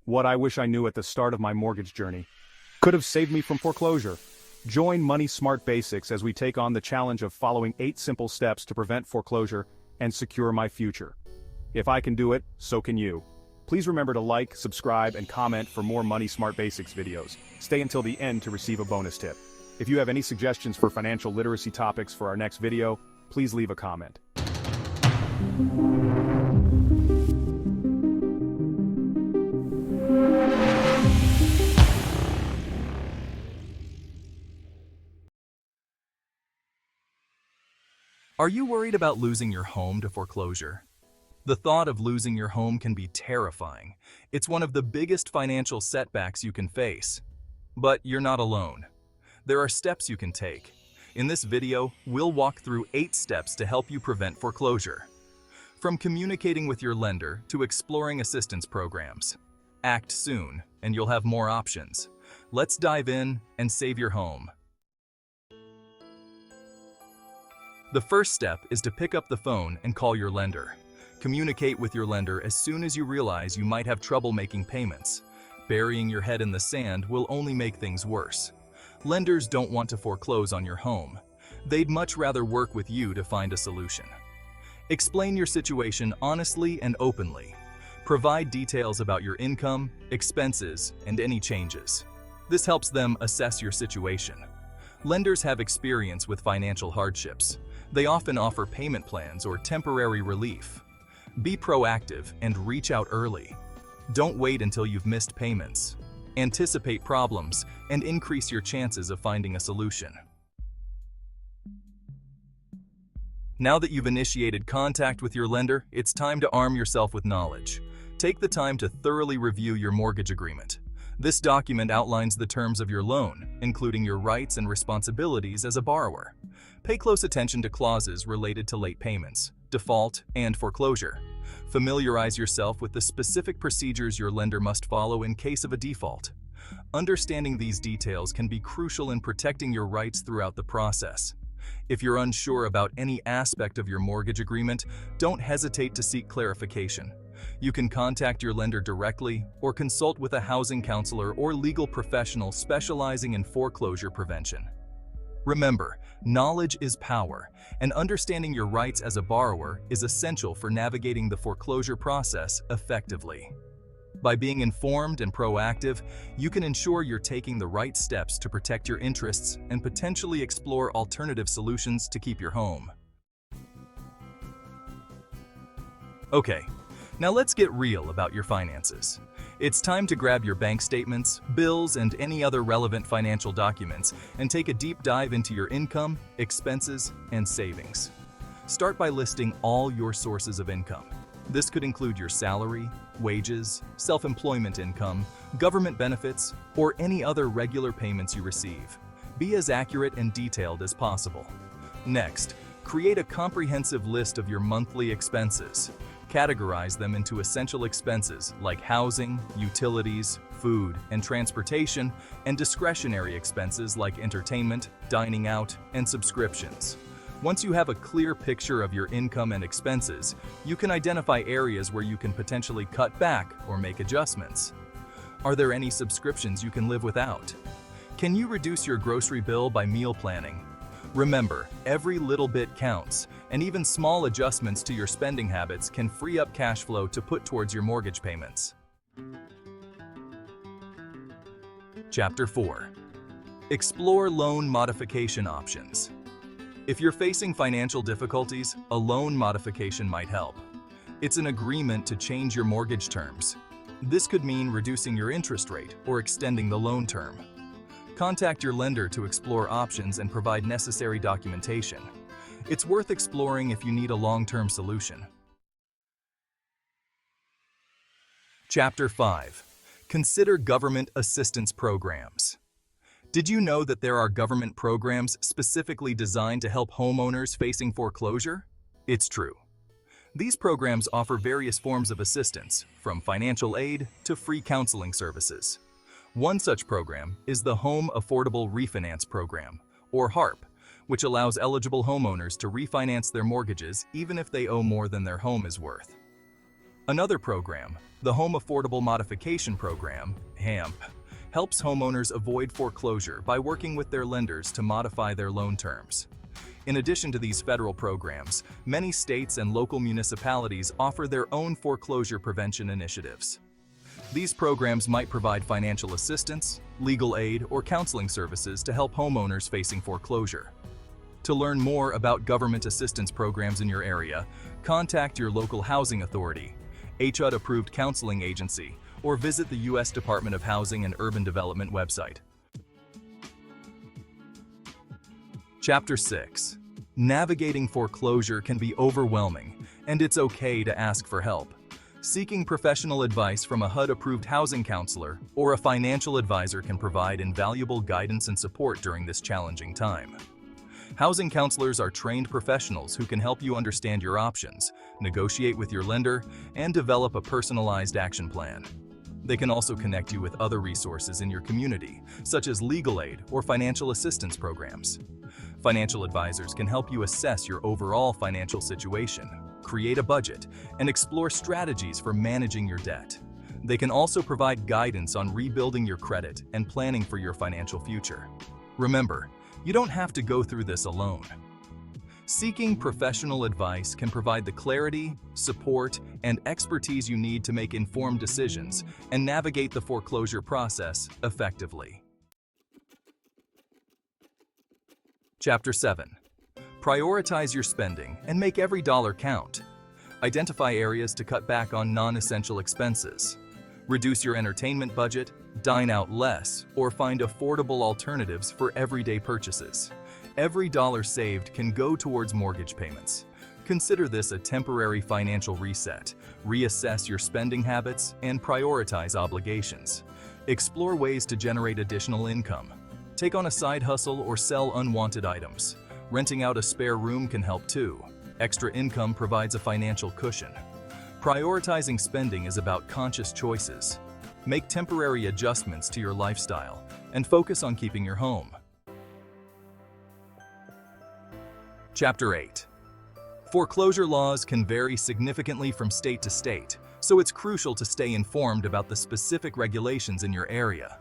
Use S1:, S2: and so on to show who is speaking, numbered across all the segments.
S1: What I wish I knew at the start of my mortgage journey. Could have saved me from foreclosure. Join Money Smart Basics as we take on the challenge of following 8 simple steps to prevent foreclosure and secure my future. If I can do it, so can you. Please remember to like, subscribe, and comment for more Money Smart Basics videos. Stay until the end to receive a bonus tip. If you have any suggestions for financial literacy topics for our next video, please leave a comment.
S2: Are you worried about losing your home to foreclosure? The thought of losing your home can be terrifying. It's one of the biggest financial setbacks you can face. But you're not alone. There are steps you can take. In this video, we'll walk through 8 steps to help you prevent foreclosure. From communicating with your lender to exploring assistance programs. Act soon, and you'll have more options. Let's dive in and save your home. The first step is to pick up the phone and call your lender. Communicate with your lender as soon as you realize you might have trouble making payments. Burying your head in the sand will only make things worse. Lenders don't want to foreclose on your home. They'd much rather work with you to find a solution. Explain your situation honestly and openly. Provide details about your income, expenses, and any changes. This helps them assess your situation. Lenders have experience with financial hardships. They often offer payment plans or temporary relief. Be proactive and reach out early. Don't wait until you've missed payments. Anticipate problems and increase your chances of finding a solution. Now that you've initiated contact with your lender, it's time to arm yourself with knowledge. Take the time to thoroughly review your mortgage agreement. This document outlines the terms of your loan, including your rights and responsibilities as a borrower. Pay close attention to clauses related to late payments, default, and foreclosure. Familiarize yourself with the specific procedures your lender must follow in case of a default. Understanding these details can be crucial in protecting your rights throughout the process. If you're unsure about any aspect of your mortgage agreement, don't hesitate to seek clarification. You can contact your lender directly or consult with a housing counselor or legal professional specializing in foreclosure prevention. Remember, knowledge is power, and understanding your rights as a borrower is essential for navigating the foreclosure process effectively. By being informed and proactive, you can ensure you're taking the right steps to protect your interests and potentially explore alternative solutions to keep your home. Okay, now let's get real about your finances. It's time to grab your bank statements, bills, and any other relevant financial documents and take a deep dive into your income, expenses, and savings. Start by listing all your sources of income. This could include your salary, wages, self-employment income, government benefits, or any other regular payments you receive. Be as accurate and detailed as possible. Next, create a comprehensive list of your monthly expenses. Categorize them into essential expenses like housing, utilities, food, and transportation, and discretionary expenses like entertainment, dining out, and subscriptions. Once you have a clear picture of your income and expenses, you can identify areas where you can potentially cut back or make adjustments. Are there any subscriptions you can live without? Can you reduce your grocery bill by meal planning? Remember, every little bit counts, and even small adjustments to your spending habits can free up cash flow to put towards your mortgage payments. Chapter 4. Explore loan modification options. If you're facing financial difficulties, a loan modification might help. It's an agreement to change your mortgage terms. This could mean reducing your interest rate or extending the loan term. Contact your lender to explore options and provide necessary documentation. It's worth exploring if you need a long-term solution. Chapter 5. Consider government assistance programs. Did you know that there are government programs specifically designed to help homeowners facing foreclosure? It's true. These programs offer various forms of assistance, from financial aid to free counseling services. One such program is the Home Affordable Refinance Program, or HARP, which allows eligible homeowners to refinance their mortgages even if they owe more than their home is worth. Another program, the Home Affordable Modification Program, HAMP, helps homeowners avoid foreclosure by working with their lenders to modify their loan terms. In addition to these federal programs, many states and local municipalities offer their own foreclosure prevention initiatives. These programs might provide financial assistance, legal aid, or counseling services to help homeowners facing foreclosure. To learn more about government assistance programs in your area, contact your local housing authority, HUD-approved counseling agency, or visit the U.S. Department of Housing and Urban Development website. Chapter 6. Navigating foreclosure can be overwhelming, and it's okay to ask for help. Seeking professional advice from a HUD-approved housing counselor or a financial advisor can provide invaluable guidance and support during this challenging time. Housing counselors are trained professionals who can help you understand your options, negotiate with your lender, and develop a personalized action plan. They can also connect you with other resources in your community, such as legal aid or financial assistance programs. Financial advisors can help you assess your overall financial situation, create a budget, and explore strategies for managing your debt. They can also provide guidance on rebuilding your credit and planning for your financial future. Remember, you don't have to go through this alone. Seeking professional advice can provide the clarity, support, and expertise you need to make informed decisions and navigate the foreclosure process effectively. Chapter 7. Prioritize your spending and make every dollar count. Identify areas to cut back on non-essential expenses. Reduce your entertainment budget, dine out less, or find affordable alternatives for everyday purchases. Every dollar saved can go towards mortgage payments. Consider this a temporary financial reset. Reassess your spending habits and prioritize obligations. Explore ways to generate additional income. Take on a side hustle or sell unwanted items. Renting out a spare room can help too. Extra income provides a financial cushion. Prioritizing spending is about conscious choices. Make temporary adjustments to your lifestyle and focus on keeping your home. Chapter 8. Foreclosure laws can vary significantly from state to state, so it's crucial to stay informed about the specific regulations in your area.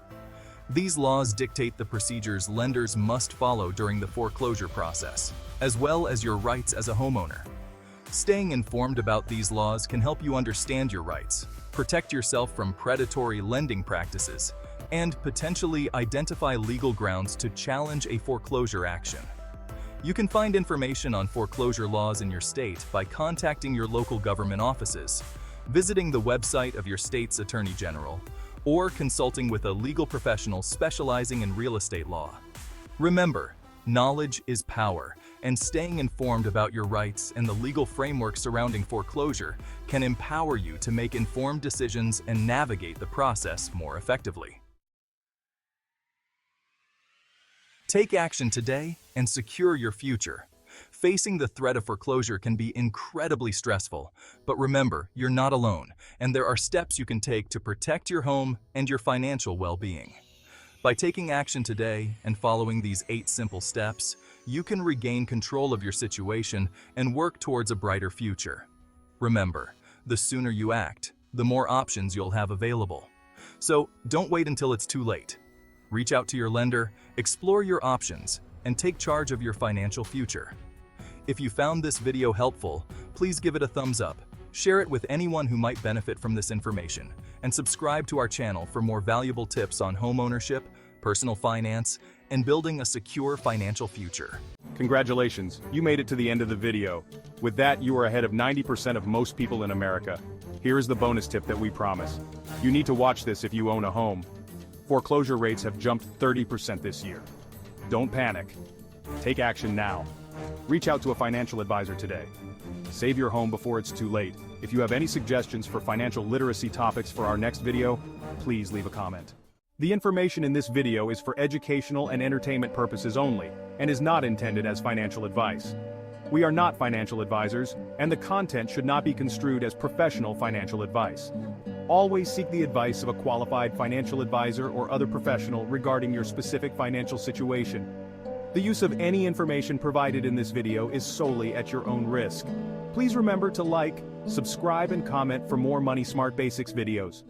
S2: These laws dictate the procedures lenders must follow during the foreclosure process, as well as your rights as a homeowner. Staying informed about these laws can help you understand your rights, protect yourself from predatory lending practices, and potentially identify legal grounds to challenge a foreclosure action. You can find information on foreclosure laws in your state by contacting your local government offices, visiting the website of your state's Attorney General, or consulting with a legal professional specializing in real estate law. Remember, knowledge is power, and staying informed about your rights and the legal framework surrounding foreclosure can empower you to make informed decisions and navigate the process more effectively. Take action today and secure your future. Facing the threat of foreclosure can be incredibly stressful, but remember, you're not alone, and there are steps you can take to protect your home and your financial well-being. By taking action today and following these 8 simple steps, you can regain control of your situation and work towards a brighter future. Remember, the sooner you act, the more options you'll have available. So don't wait until it's too late. Reach out to your lender, explore your options, and take charge of your financial future. If you found this video helpful, please give it a thumbs up, share it with anyone who might benefit from this information, and subscribe to our channel for more valuable tips on homeownership, personal finance, and building a secure financial future.
S1: Congratulations, you made it to the end of the video. With that, you are ahead of 90% of most people in America. Here is the bonus tip that we promise. You need to watch this if you own a home. Foreclosure rates have jumped 30% this year. Don't panic. Take action now. Reach out to a financial advisor today. Save your home before it's too late. If you have any suggestions for financial literacy topics for our next video, please leave a comment. The information in this video is for educational and entertainment purposes only, and is not intended as financial advice. We are not financial advisors, and the content should not be construed as professional financial advice. Always seek the advice of a qualified financial advisor or other professional regarding your specific financial situation. The use of any information provided in this video is solely at your own risk. Please remember to like, Subscribe and comment for more Money Smart Basics videos.